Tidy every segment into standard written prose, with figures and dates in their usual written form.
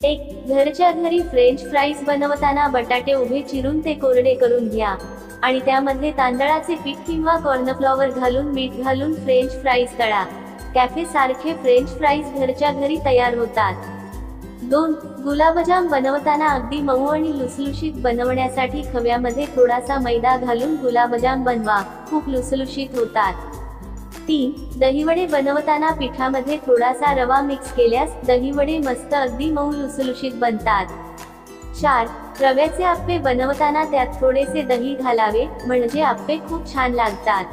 एक घरच्या घरी फ्रेंच फ्राईज बनवताना बटाटे उभे चिरून ते कोरडे करून घ्या आणि त्यामध्ये तांदळाचे पीठ किंवा कॉर्नफ्लॉवर घालून मीठ घालून फ्रेंच फ्राईज तळा। कॅफे सारखे फ्रेंच फ्राईज घरच्या घरी तयार होतात। 2 गुलाबजाम बनवताना अगदी मऊ आणि लुसलुशीत बनवण्यासाठी खव्यामध्ये थोडासा मैदा घालून गुलाबजाम बनवा, खूप लुसलुशीत होतात। 3 दहीवडे बनवताना पिठामध्ये थोडासा रवा मिक्स केल्यास दहीवडे मस्त अगदी मऊ लुसलुशीत बनतात। 4 रव्याचे आप्पे बनवताना त्यात थोडेसे दही घालावे म्हणजे आप्पे खूप छान लागतात।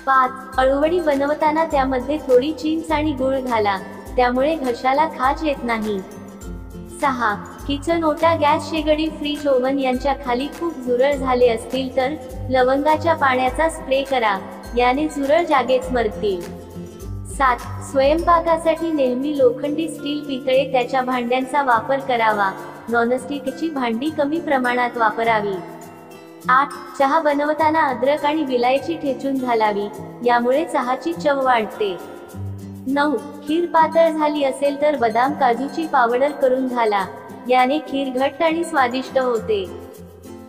5 अळूवडी बनवताना त्यामध्ये थोडी चिंच आणि गूळ घाला, त्यामुळे घशाला खाज येत नाही। 6 किचन ओटा, गॅस शेगडी, फ्रीज, ओव्हन यांच्या खाली खूप झुरळ झाले असतील तर लवंगाच्या पाण्याचा स्प्रे करा, याने झुरळ जागेच मरतील। 7 स्वयंपाकासाठी नेहमी लोखंडी, स्टील, पितळे त्याच्या भांड्यांचा वापर करावा, नॉनस्टिकची भांडी कमी प्रमाणात वापरावी। 8 चहा बनवताना अद्रक आणि विलायची ठेचून घालावी, यामुळे चहाची चव वाढते। 9 खीर पातळ झाली असेल तर बदाम, काजूची पावडर करून घाला, याने खीर घट्ट आणि स्वादिष्ट होते।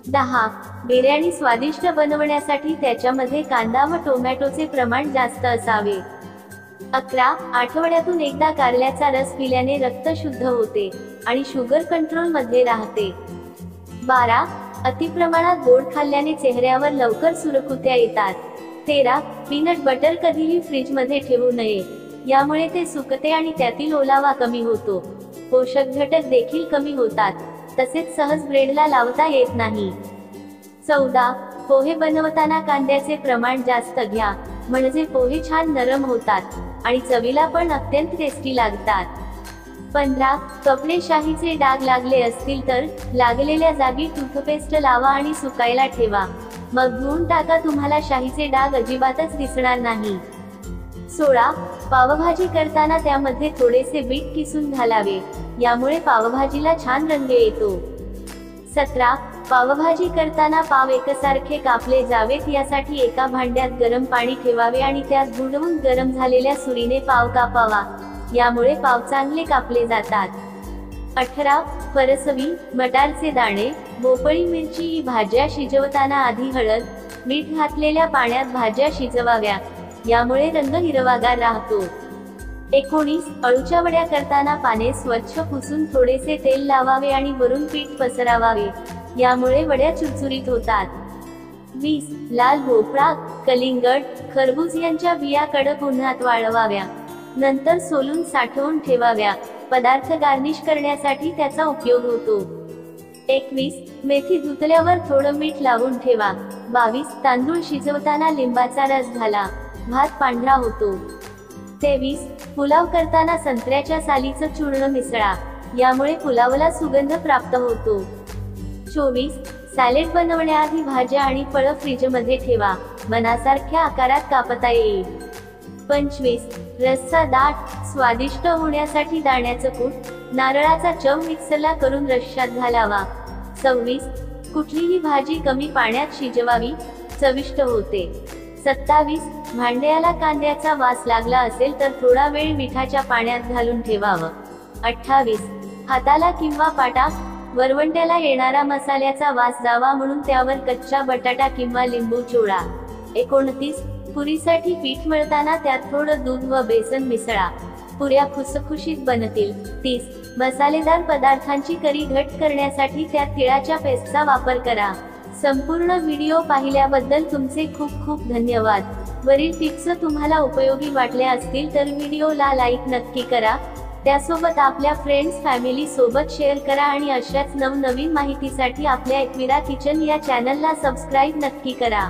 10 बिर्याणी स्वादिष्ट बनवण्यासाठी त्याच्यामध्ये कांदा व टोमॅटोचे प्रमाण जास्त असावे। 11 आठवड्यातून एकदा कारल्याचा रस पिल्याने रक्त शुद्ध होते आणि शुगर कंट्रोल मध्ये राहते। 12 अतिप्रमाणात गोड खाल्ल्याने चेहऱ्यावर लवकर सुरकुत्या येतात। 13 पीनट बटर कधीही फ्रीज मध्ये ठेवू नये, यामुळे ते सुकते आणि त्यातील ओलावा कमी होतो, पोषक घटक देखील कमी होतात, तसेच सहज ब्रेडला लावता येत नाही। 14 पोहे बनवताना कांद्याचे प्रमाण जास्त घ्या, म्हणजे पोहे छान नरम होतात आणि चवीला पण अत्यंत टेस्टी लागतात। 15 कपडे शाहीचे डाग लागले असतील तर लागलेल्या जागी टूथपेस्ट लावा आणि सुकायला ठेवा, मग धुवून टाका, तुम्हाला शाहीचे डाग अजिबातच दिसणार नाही। 16 पावभाजी करताना त्यामध्ये थोडेसे बीट किसून घालावे, यामुळे पावभाजीला छान रंग येतो। 17 पावभाजी करताना पाव एकसारखे कापले जावेत, यासाठी एका भांड्यात गरम पाणी ठेवावे आणि त्यात बुडवून गरम झालेल्या सुरीने पाव कापावा, यामुळे पाव चांगले कापले जातात। 18 फरसबी, मटारचे दाणे, भोपळी, मिरची ही भाज्या शिजवताना आधी हळद, मीठ घातलेल्या पाण्यात भाज्या शिजवाव्या, यामुळे रंग हिरवागार राहतो। 19 अळूच्या वड्या करताना पाने स्वच्छ पुसून थोडेसे तेल लावावे आणि वरून पीठ पसरावे, यामुळे वड्या चुरचुरीत होतात। 20 लाल भोपळा, कलिंगड, खरबूज यांच्या बिया कडक उन्हात वाळवाव्या, नंतर सोलून साठवून ठेवाव्या, पदार्थ गार्निश करण्यासाठी त्याचा उपयोग होतो। 21 मेथी धुतल्यावर थोडं मीठ लावून ठेवा। 22 तांदूळ शिजवताना लिंबाचा रस घाला, भात पांढरा होतो। 23 पुलाव करताना संत्र्याच्या सालीचं चूर्ण मिसळा, यामुळे पुलावला सुगंध प्राप्त होतो। 24 सॅलेड बनवण्याआधी भाज्या आणि फळं फ्रीजमध्ये ठेवा, मनासारख्या आकारात कापता येईल। 25 रस्सा दाट स्वादिष्ट होण्यासाठी दाण्याचं कूट, नारळाचा चव मिक्सरला करून रश्श्यात घालावा। 26 कुठलीही भाजी कमी पाण्यात शिजवावी, चविष्ट होते। 27 भांड्याला कांद्याचा वास लागला असेल तर थोडा वेळ मिठाच्या पाण्यात घालून ठेवावं। 28 हाताला किंवा पाटा, वरवंट्याला येणारा मसाल्याचा वास जावा म्हणून त्यावर कच्चा बटाटा किंवा लिंबू चोळा। 29 पुरीसाठी पीठ मळताना त्यात थोडं दूध व बेसन मिसळा, पुऱ्या खुसखुशीत बनतील। 30 मसालेदार पदार्थांची करी घट्ट करण्यासाठी त्यात तिळाच्या पेस्टचा वापर करा। संपूर्ण व्हिडिओ पाहिल्याबद्दल तुमचे खूप खूप धन्यवाद। वरील टिप्स तुम्हाला उपयोगी वाटल्या असतील तर व्हिडिओला लाईक नक्की करा, त्यासोबत आपल्या फ्रेंड्स फॅमिली सोबत शेअर करा आणि अशाच नवनवीन माहितीसाठी आपल्या एकविरा किचन या चॅनलला सबस्क्राईब नक्की करा।